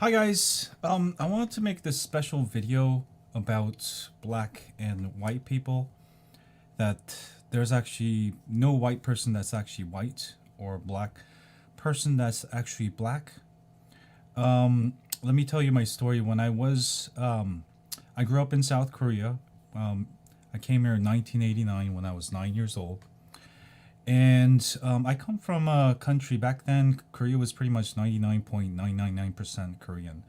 Hi guys, I wanted to make this special video about black and white people. That there's actually no white person that's actually white or black person that's actually black. Let me tell you my story. When I grew up in South Korea. I came here in 1989 when I was 9 years old. And I come from a country back then. Korea was pretty much 99.999% Korean.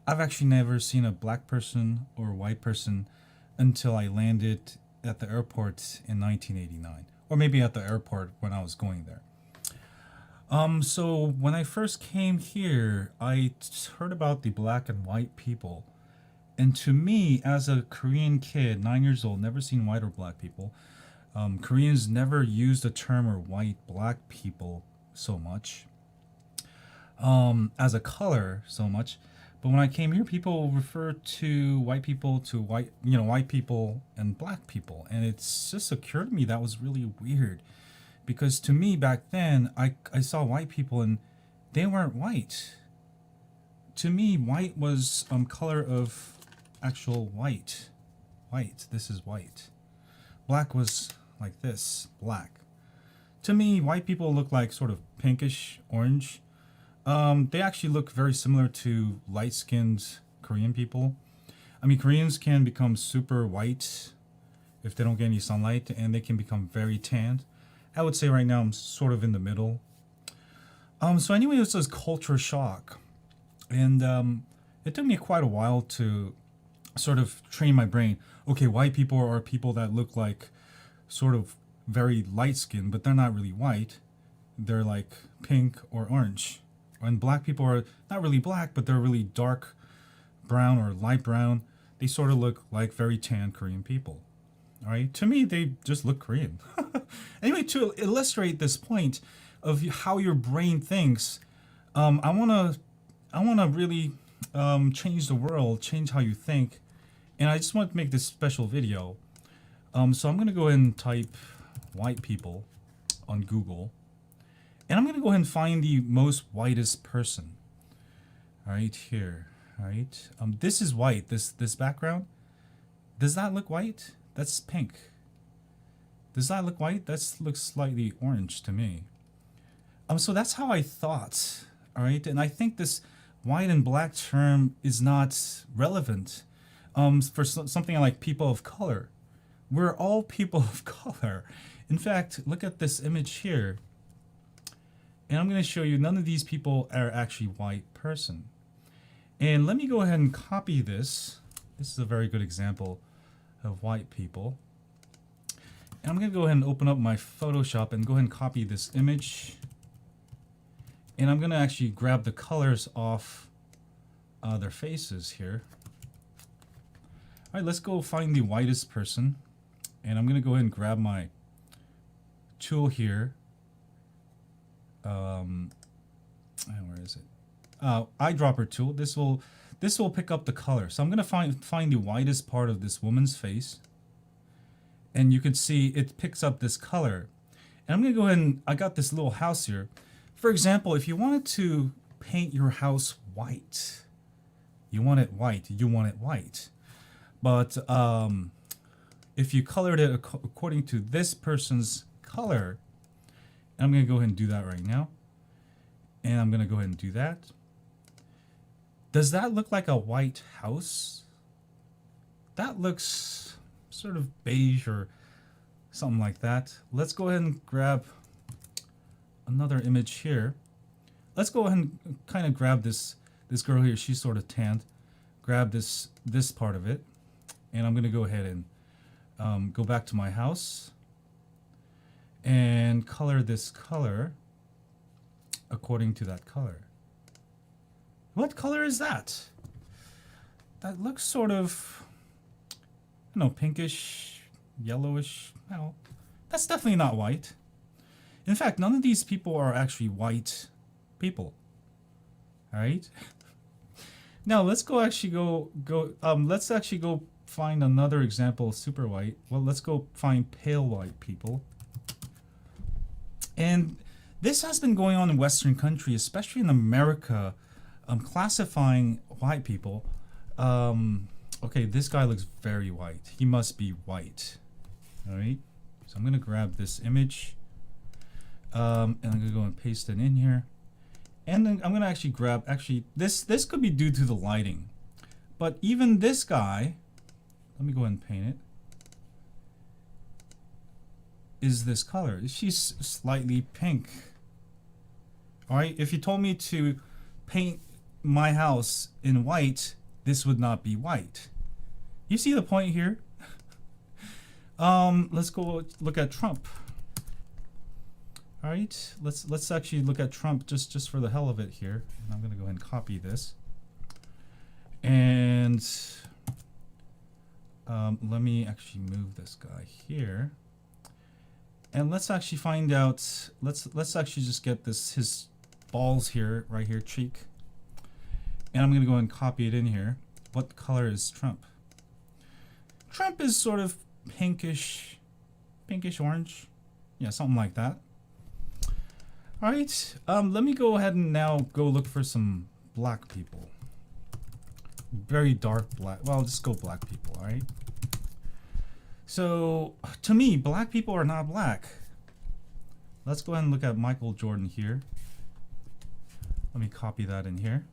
I've actually never seen a black person or a white person until I landed at the airport in 1989, or maybe at the airport when I was going there. So when I first came here, heard about the black and white people, and to me, as a Korean kid, 9 years old, never seen white or black people. Koreans never used the term or white black people so much, as a color so much. But when I came here, people refer to white people to white people and black people, and it's just occurred to me that was really weird, because to me back then, I saw white people and they weren't white. To me, white was color of actual white. White. This is white. Black was like this, black. To me, white people look like sort of pinkish orange. They actually look very similar to light-skinned Korean people. I mean, Koreans can become super white if they don't get any sunlight, and they can become very tanned. I would say right now I'm sort of in the middle. So anyway, this was culture shock, and it took me quite a while to sort of train my brain. Okay, white people are people that look like sort of very light skinned, but they're not really white. They're like pink or orange. And black people are not really black, but they're really dark brown or light brown. They sort of look like very tan Korean people. All right. To me, they just look Korean. Anyway, to illustrate this point of how your brain thinks, I wanna really change the world, change how you think, and I just want to make this special video. So I'm gonna go ahead and type white people on Google, and I'm gonna go ahead and find the most whitest person. All right, here. All right. This is white. This background. Does that look white? That's pink. Does that look white? That looks slightly orange to me. So that's how I thought. All right, and I think this white and black term is not relevant. For something like people of color. We're all people of color. In fact, look at this image here. And I'm going to show you none of these people are actually white person. And let me go ahead and copy this. This is a very good example of white people. And I'm going to go ahead and open up my Photoshop and go ahead and copy this image. And I'm going to actually grab the colors off their faces here. All right, let's go find the whitest person. And I'm going to go ahead and grab my tool here. Where is it? Eyedropper tool. This will pick up the color. So I'm going to find the whitest part of this woman's face. And you can see it picks up this color. And I'm going to go ahead and I got this little house here. For example, if you wanted to paint your house white, you want it white. But if you colored it according to this person's color, I'm going to go ahead and do that right now. And I'm going to go ahead and do that. Does that look like a white house? That looks sort of beige or something like that. Let's go ahead and grab another image here. Let's go ahead and kind of grab this girl here. She's sort of tanned. Grab this part of it. And I'm going to go ahead and go back to my house and color this color according to that color. What color is that? That looks sort of, pinkish, yellowish. Well, that's definitely not white. In fact, none of these people are actually white people. All right. Now let's let's actually go find another example of super white. Well, let's go find pale white people. And this has been going on in Western countries, especially in America, classifying white people. Okay, this guy looks very white. He must be white. All right. So I'm gonna grab this image, and I'm gonna go and paste it in here. And then I'm gonna actually grab. Actually, this could be due to the lighting, but even this guy, let me go ahead and paint it. Is this color? She's slightly pink. All right. If you told me to paint my house in white, this would not be white. You see the point here? Let's go look at Trump. All right, let's actually look at Trump just for the hell of it here. And I'm gonna go ahead and copy this. And let me actually move this guy here. And let's actually find out. Let's actually just get his balls here, right here, cheek. And I'm gonna go and copy it in here. What color is Trump? Trump is sort of pinkish orange. Yeah, something like that. All right, let me go ahead and now go look for some black people. Very dark black. Well, just go black people, all right? So, to me, black people are not black. Let's go ahead and look at Michael Jordan here. Let me copy that in here.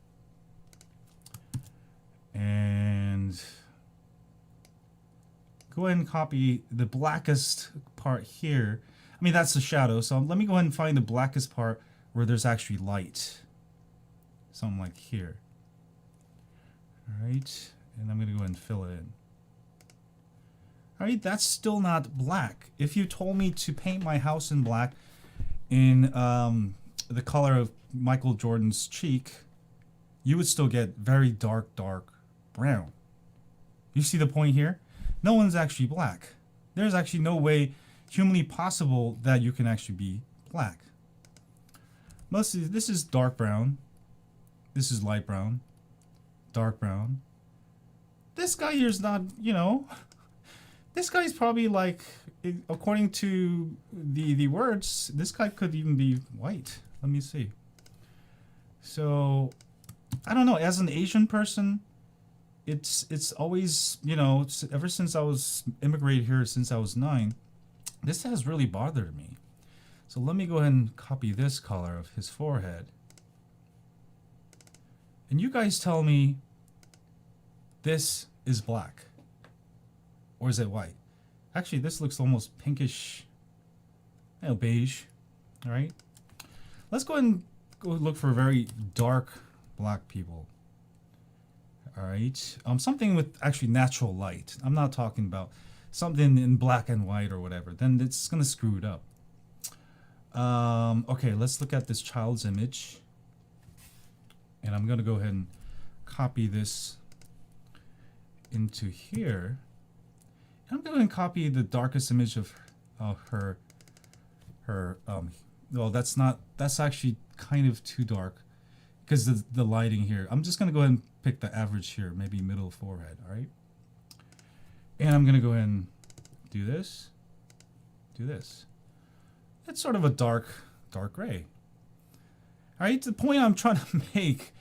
And go ahead and copy the blackest part here. I mean, that's the shadow. So let me go ahead and find the blackest part where there's actually light. Something like here. All right. And I'm going to go ahead and fill it in. All right. That's still not black. If you told me to paint my house in black in the color of Michael Jordan's cheek, you would still get very dark brown. You see the point here? No one's actually black. There's actually no way humanly possible that you can actually be black. Mostly, this is dark brown. This is light brown. Dark brown. This guy here is not, this guy's probably like, according to the words, this guy could even be white. Let me see. So, I don't know. As an Asian person, it's always, ever since I was immigrated here, since I was 9, this has really bothered me. So let me go ahead and copy this color of his forehead. And you guys tell me this is black. Or is it white? Actually, this looks almost pinkish, beige. All right. Let's go ahead and go look for very dark black people. All right. Something with actually natural light. I'm not talking about something in black and white or whatever. Then it's gonna screw it up. Okay, let's look at this child's image. And I'm gonna go ahead and copy this into here. I'm going to copy the darkest image of her. Well, that's actually kind of too dark because the lighting here. I'm just going to go ahead and pick the average here, maybe middle forehead, all right? And I'm going to go ahead and do this. It's sort of a dark gray. All right, the point I'm trying to make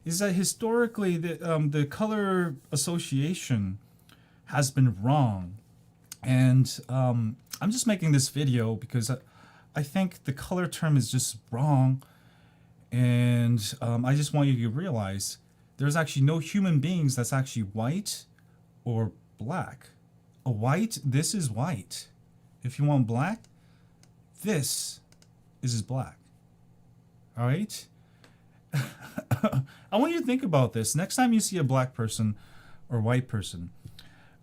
is that historically the color association has been wrong, and I'm just making this video because I think the color term is just wrong, and I just want you to realize there's actually no human beings that's actually white or black. This is white. If you want black, this is black. All right? I want you to think about this. Next time you see a black person or white person,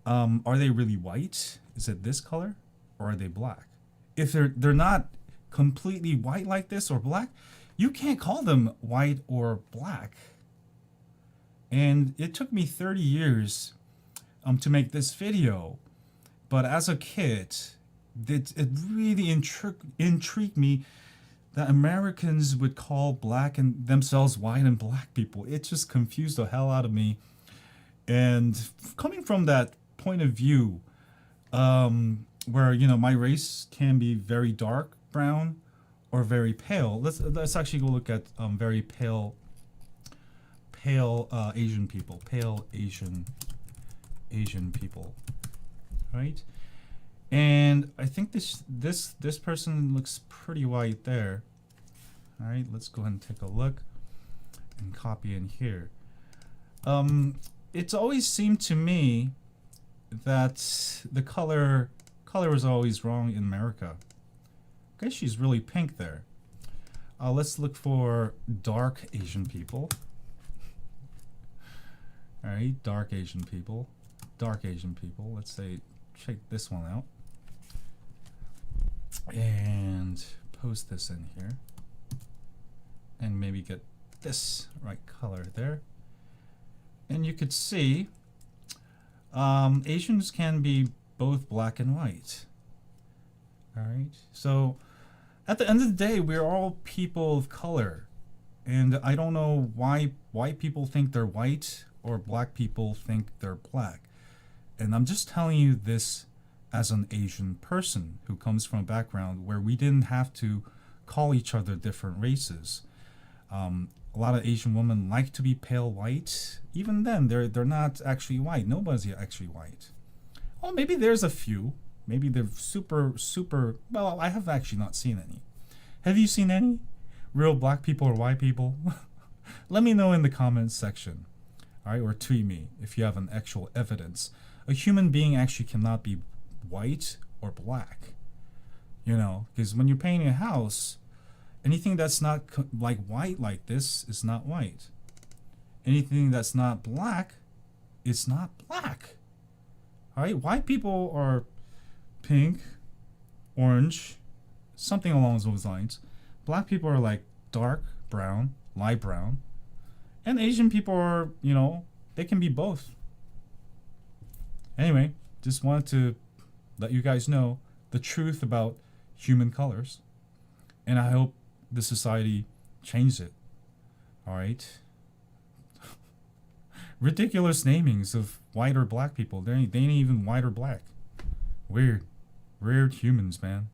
are they really white? Is it this color, or are they black? If they're not completely white like this or black, you can't call them white or black. And it took me 30 years to make this video, but as a kid, it really intrigued me that Americans would call black and themselves white and black people. It just confused the hell out of me. And coming from that point of view, where my race can be very dark brown or very pale. Let's actually go look at very pale pale Asian people, pale Asian people, right? And I think this person looks pretty white there. All right, let's go ahead and take a look and copy in here. It's always seemed to me that the color is always wrong in America. Okay, she's really pink there. Let's look for dark Asian people. All right, dark Asian people, dark Asian people. Let's say check this one out and post this in here, and maybe get this right color there. And you could see Asians can be both black and white. All right, so at the end of the day, we're all people of color, and I don't know why white people think they're white or black people think they're black. And I'm just telling you this as an Asian person who comes from a background where we didn't have to call each other different races. A lot of Asian women like to be pale white. Even then, they're not actually white. Nobody's actually white. Well, maybe there's a few. Maybe they're super. Well, I have actually not seen any. Have you seen any real black people or white people? Let me know in the comments section. All right, or tweet me if you have an actual evidence. A human being actually cannot be white or black. You know, because when you're painting a house, anything that's not like white like this is not white. Anything that's not black is not black. All right, white people are pink, orange, something along those lines. Black people are like dark brown, light brown. And Asian people are, you know, they can be both. Anyway, just wanted to let you guys know the truth about human colors. And I hope the society changes it. All right. Ridiculous namings of white or black people. They ain't even white or black. Weird. Weird humans, man.